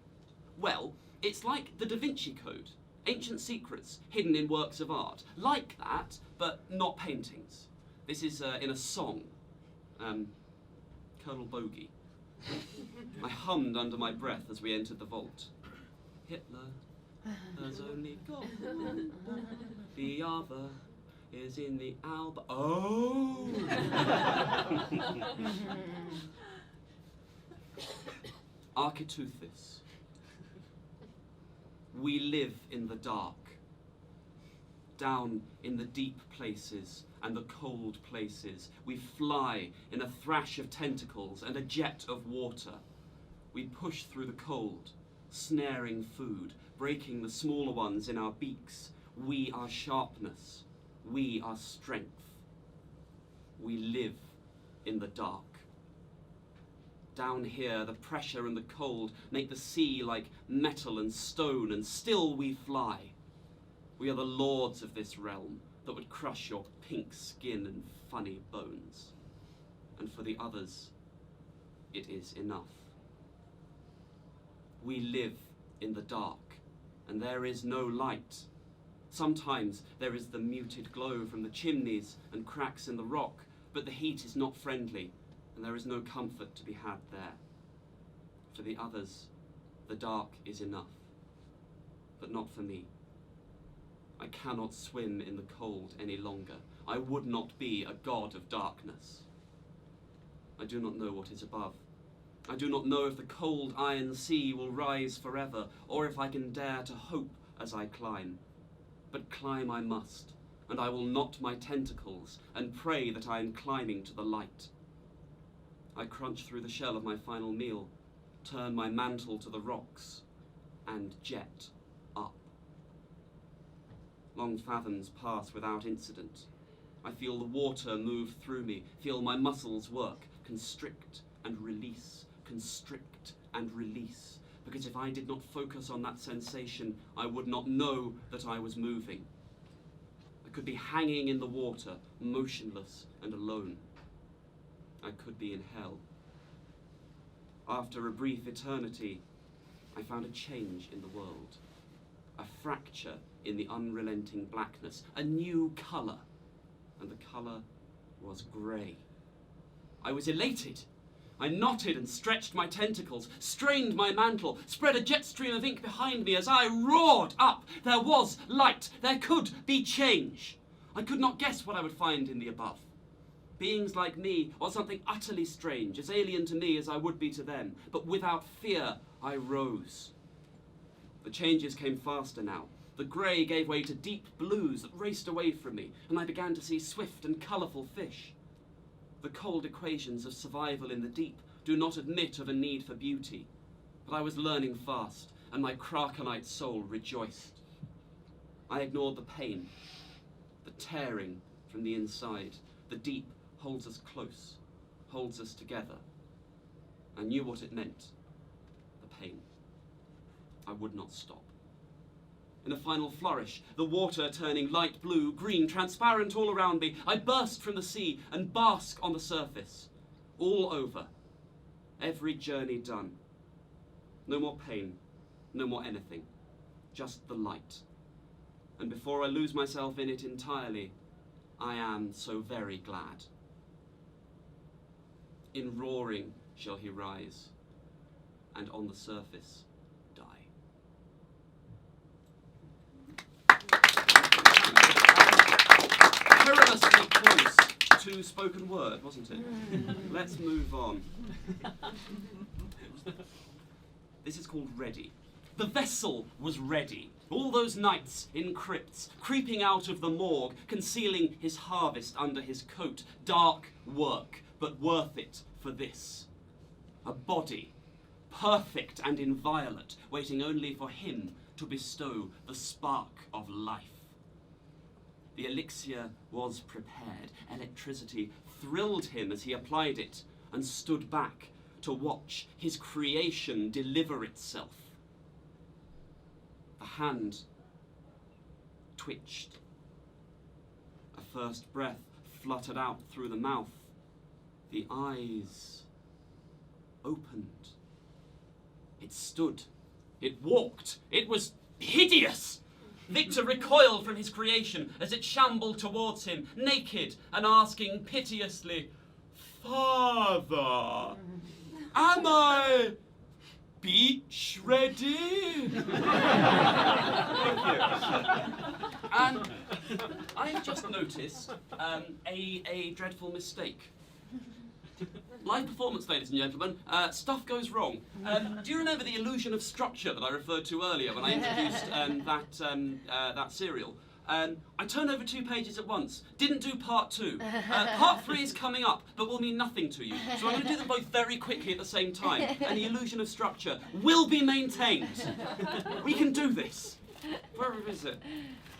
Well, it's like the Da Vinci Code. Ancient secrets hidden in works of art. Like that, but not paintings. This is in a song. Colonel Bogey. I hummed under my breath as we entered the vault. Hitler has only got one. The other is in the Alba. Oh! Architeuthis. We live in the dark. Down in the deep places and the cold places, we fly in a thrash of tentacles and a jet of water. We push through the cold, snaring food, breaking the smaller ones in our beaks. We are sharpness. We are strength. We live in the dark. Down here, the pressure and the cold make the sea like metal and stone, and still we fly. We are the lords of this realm that would crush your pink skin and funny bones. And for the others, it is enough. We live in the dark, and there is no light. Sometimes there is the muted glow from the chimneys and cracks in the rock, but the heat is not friendly, and there is no comfort to be had there. For the others, the dark is enough, but not for me. I cannot swim in the cold any longer. I would not be a god of darkness. I do not know what is above. I do not know if the cold iron sea will rise forever, or if I can dare to hope as I climb. But climb I must, and I will knot my tentacles and pray that I am climbing to the light. I crunch through the shell of my final meal, turn my mantle to the rocks, and jet up. Long fathoms pass without incident. I feel the water move through me, feel my muscles work, constrict and release, constrict and release, because if I did not focus on that sensation, I would not know that I was moving. I could be hanging in the water, motionless and alone. I could be in hell. After a brief eternity, I found a change in the world, a fracture in the unrelenting blackness, a new colour, and the colour was grey. I was elated. I knotted and stretched my tentacles, strained my mantle, spread a jet stream of ink behind me as I roared up. There was light. There could be change. I could not guess what I would find in the above. Beings like me, or something utterly strange, as alien to me as I would be to them. But without fear, I rose. The changes came faster now. The grey gave way to deep blues that raced away from me, and I began to see swift and colourful fish. The cold equations of survival in the deep do not admit of a need for beauty, but I was learning fast, and my Krakenite soul rejoiced. I ignored the pain, the tearing from the inside. The deep holds us close, holds us together. I knew what it meant, the pain. I would not stop. In a final flourish, the water turning light blue, green, transparent all around me, I burst from the sea and bask on the surface. All over. Every journey done. No more pain, no more anything. Just the light. And before I lose myself in it entirely, I am so very glad. In roaring shall he rise, and on the surface die. Perilously close to spoken word, wasn't it? Let's move on. This is called Ready. The vessel was ready. All those nights in crypts, creeping out of the morgue, concealing his harvest under his coat. Dark work, but worth it for this. A body, perfect and inviolate, waiting only for him to bestow the spark of life. The elixir was prepared. Electricity thrilled him as he applied it and stood back to watch his creation deliver itself. The hand twitched. A first breath fluttered out through the mouth. The eyes opened. It stood. It walked. It was hideous. Victor recoiled from his creation as it shambled towards him, naked and asking piteously, "Father, am I beach ready?" Thank you. And I've just noticed a dreadful mistake. Live performance, ladies and gentlemen, stuff goes wrong. Do you remember the illusion of structure that I referred to earlier when I introduced that serial? I turned over 2 pages at once. Didn't do part 2. Part 3 is coming up, but will mean nothing to you. So I'm going to do them both very quickly at the same time. And the illusion of structure will be maintained. We can do this. Where is it?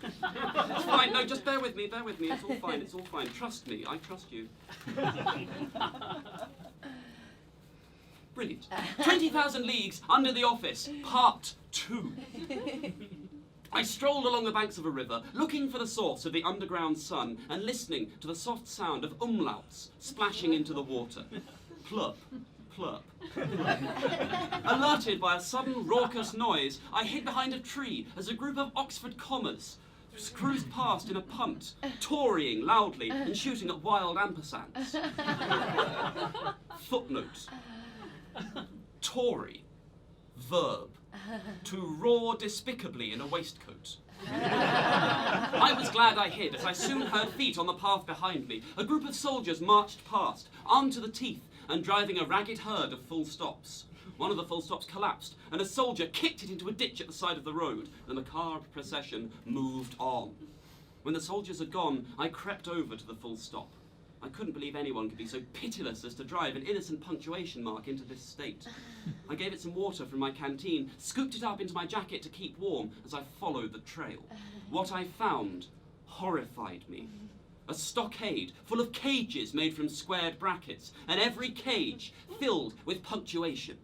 It's fine. No, just bear with me. Bear with me. It's all fine. It's all fine. Trust me. I trust you. Brilliant. 20,000 Leagues Under the Office, Part 2. I strolled along the banks of a river, looking for the source of the underground sun and listening to the soft sound of umlauts splashing into the water. Plurp, plurp. Alerted by a sudden raucous noise, I hid behind a tree as a group of Oxford commas cruised past in a punt, torying loudly and shooting at wild ampersands. Footnote. Tory. Verb. to roar despicably in a waistcoat. I was glad I hid, as I soon heard feet on the path behind me. A group of soldiers marched past, armed to the teeth, and driving a ragged herd of full stops. One of the full stops collapsed, and a soldier kicked it into a ditch at the side of the road. The macabre procession moved on. When the soldiers had gone, I crept over to the full stop. I couldn't believe anyone could be so pitiless as to drive an innocent punctuation mark into this state. I gave it some water from my canteen, scooped it up into my jacket to keep warm as I followed the trail. What I found horrified me. A stockade full of cages made from squared brackets, and every cage filled with punctuation.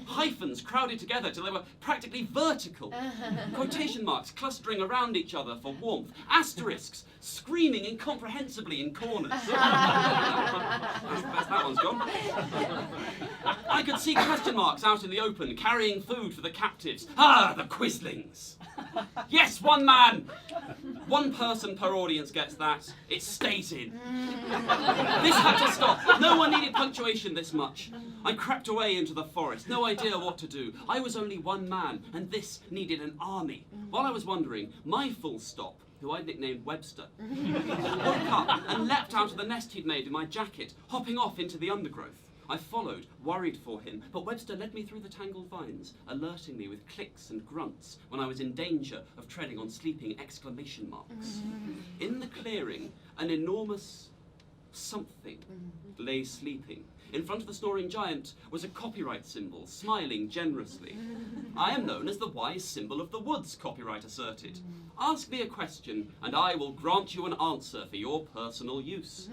Hyphens crowded together till they were practically vertical. Quotation marks clustering around each other for warmth. Asterisks screaming incomprehensibly in corners. That one's gone. I could see question marks out in the open, carrying food for the captives. Ah, the quislings. Yes, one man. One person per audience gets that. It stays in. This had to stop. No one needed punctuation this much. I crept away into the forest, no idea what to do. I was only one man, and this needed an army. While I was wondering, my full stop, who I'd nicknamed Webster, woke up and leapt out of the nest he'd made in my jacket, hopping off into the undergrowth. I followed, worried for him, but Webster led me through the tangled vines, alerting me with clicks and grunts when I was in danger of treading on sleeping exclamation marks. In the clearing, an enormous something lay sleeping. In front of the snoring giant was a copyright symbol, smiling generously. I am known as the wise symbol of the woods, copyright asserted. Ask me a question, and I will grant you an answer for your personal use.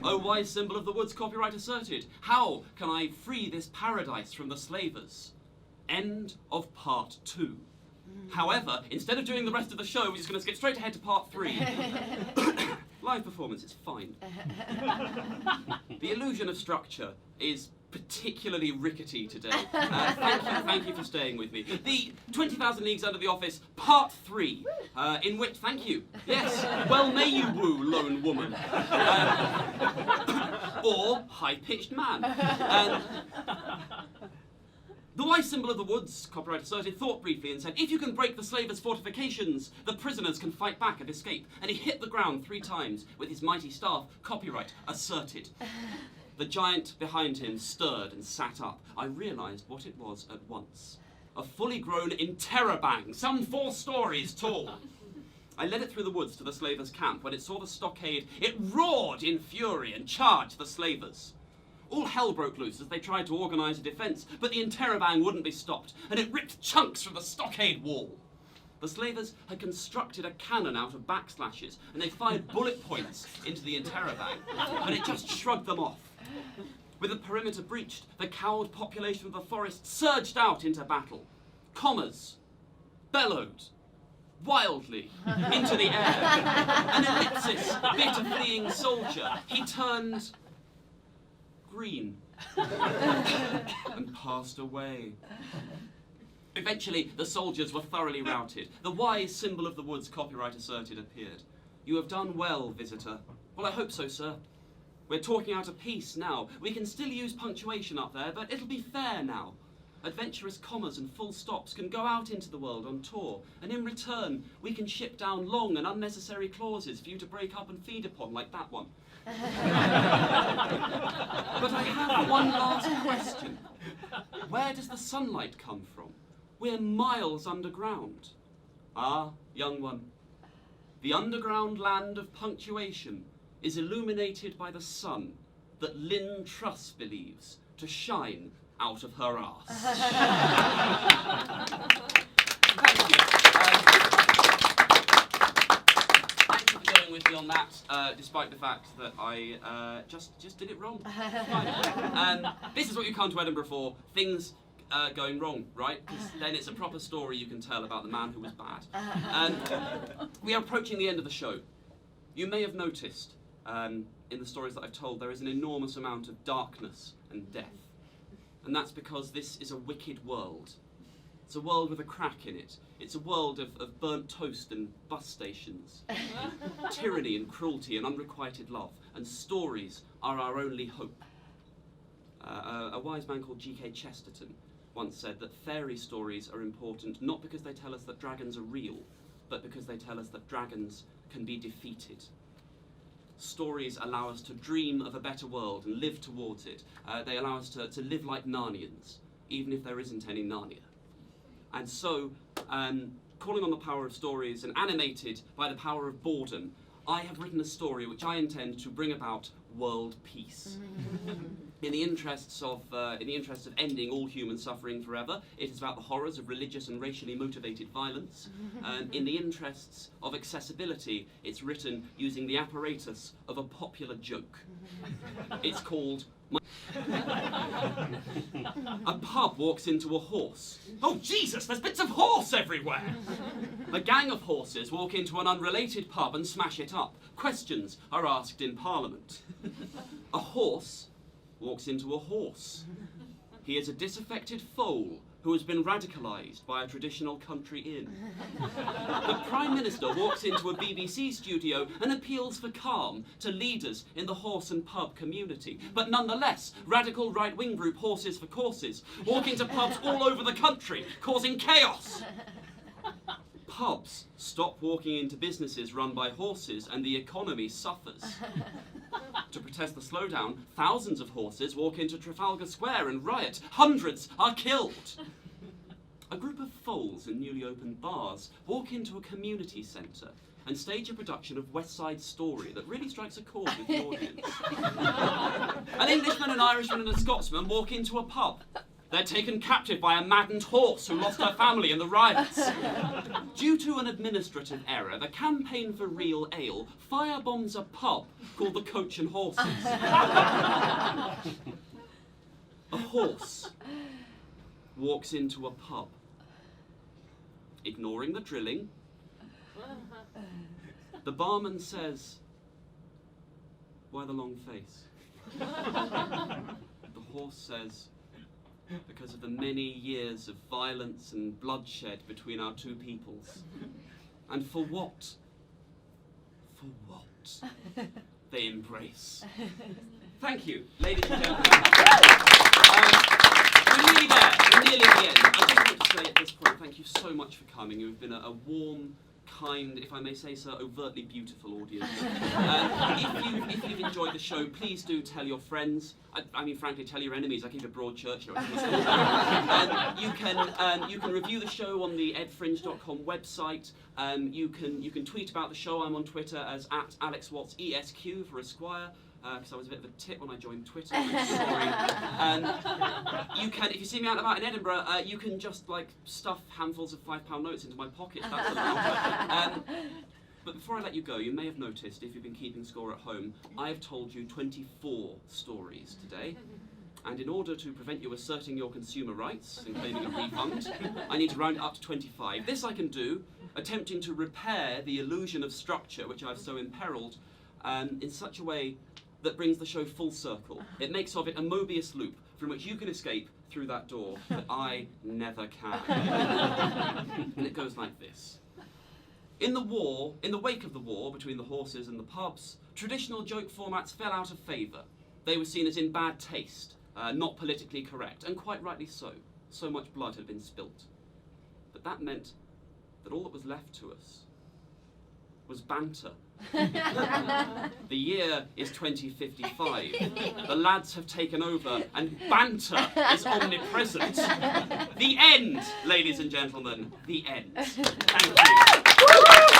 O wise symbol of the woods, copyright asserted, how can I free this paradise from the slavers? End of part 2. However, instead of doing the rest of the show, we're just going to skip straight ahead to part 3. Live performance is fine. The illusion of structure is particularly rickety today. Thank you for staying with me. The 20,000 Leagues Under the Office, Part 3, in which, thank you, yes, well may you woo, lone woman. Or high-pitched man. The wise symbol of the woods, copyright asserted, thought briefly and said, if you can break the slavers' fortifications, the prisoners can fight back and escape. And he hit the ground 3 times with his mighty staff, copyright asserted. The giant behind him stirred and sat up. I realised what it was at once. A fully grown interrobang, some 4 stories tall. I led it through the woods to the slavers' camp. When it saw the stockade, it roared in fury and charged the slavers. All hell broke loose as they tried to organise a defence, but the interrobang wouldn't be stopped, and it ripped chunks from the stockade wall. The slavers had constructed a cannon out of backslashes, and they fired bullet points into the interrobang, but it just shrugged them off. With the perimeter breached, the cowed population of the forest surged out into battle. Commas bellowed wildly into the air. An ellipsis bit a fleeing soldier. He turned green and passed away. Eventually, the soldiers were thoroughly routed. The wise symbol of the woods, copyright asserted, appeared. You have done well, visitor. Well, I hope so, sir. We're talking out a piece now. We can still use punctuation up there, but it'll be fair now. Adventurous commas and full stops can go out into the world on tour, and in return, we can ship down long and unnecessary clauses for you to break up and feed upon, like that one. But I have one last question. Where does the sunlight come from? We're miles underground. Ah, young one, the underground land of punctuation is illuminated by the sun that Lynn Truss believes to shine out of her arse. Thank you. Thank you for going with me on that, despite the fact that I just did it wrong. This is what you come to Edinburgh for, things going wrong, right? Because then it's a proper story you can tell about the man who was bad. And we are approaching the end of the show. You may have noticed in the stories that I've told, there is an enormous amount of darkness and death. And that's because this is a wicked world. It's a world with a crack in it. It's a world of burnt toast and bus stations, tyranny and cruelty and unrequited love. And stories are our only hope. A wise man called G.K. Chesterton once said that fairy stories are important not because they tell us that dragons are real, but because they tell us that dragons can be defeated. Stories allow us to dream of a better world and live towards it. They allow us to live like Narnians, even if there isn't any Narnia. And so, calling on the power of stories and animated by the power of boredom, I have written a story which I intend to bring about world peace. In the interests of ending all human suffering forever, it is about the horrors of religious and racially motivated violence. In the interests of accessibility, it's written using the apparatus of a popular joke. It's called A pub walks into a horse. Oh Jesus, there's bits of horse everywhere! A gang of horses walk into an unrelated pub and smash it up. Questions are asked in Parliament. A horse walks into a horse. He is a disaffected foal who has been radicalised by a traditional country inn. The Prime Minister walks into a BBC studio and appeals for calm to leaders in the horse and pub community. But nonetheless, radical right-wing group Horses for Courses walk into pubs all over the country, causing chaos. Pubs stop walking into businesses run by horses and the economy suffers. To protest the slowdown, thousands of horses walk into Trafalgar Square and riot. Hundreds are killed. A group of foals in newly opened bars walk into a community centre and stage a production of West Side Story that really strikes a chord with the audience. An Englishman, an Irishman and a Scotsman walk into a pub. They're taken captive by a maddened horse who lost her family in the riots. Due to an administrative error, the Campaign for Real Ale firebombs a pub called the Coach and Horses. A horse walks into a pub, ignoring the drilling. The barman says, "Why the long face?" The horse says, "Because of the many years of violence and bloodshed between our two peoples. And for what? For what? They embrace." Thank you, ladies and gentlemen. We're nearly there. We're nearly at the end. I just want to say at this point, thank you so much for coming. You've been a warm, kind, if I may say so, overtly beautiful audience. If you've enjoyed the show, please do tell your friends. I mean, frankly, tell your enemies. I keep a broad church. You can review the show on the edfringe.com website. You can tweet about the show. I'm on Twitter as @AlexWattsESQ for Esquire. Because I was a bit of a tit when I joined Twitter. I'm sorry. You can, if you see me out and about in Edinburgh, you can just like stuff handfuls of £5 notes into my pocket. That's allowed. But before I let you go, you may have noticed, if you've been keeping score at home, I've told you 24 stories today. And in order to prevent you asserting your consumer rights and claiming a refund, I need to round it up to 25. This I can do, attempting to repair the illusion of structure which I've so imperiled, in such a way that brings the show full circle. It makes of it a Mobius loop from which you can escape through that door, but I never can. And it goes like this. In the wake of the war between the horses and the pubs, traditional joke formats fell out of favour. They were seen as in bad taste, not politically correct, and quite rightly so. So much blood had been spilt. But that meant that all that was left to us was banter. The year is 2055. The lads have taken over and banter is omnipresent. The end, ladies and gentlemen, the end. Thank you.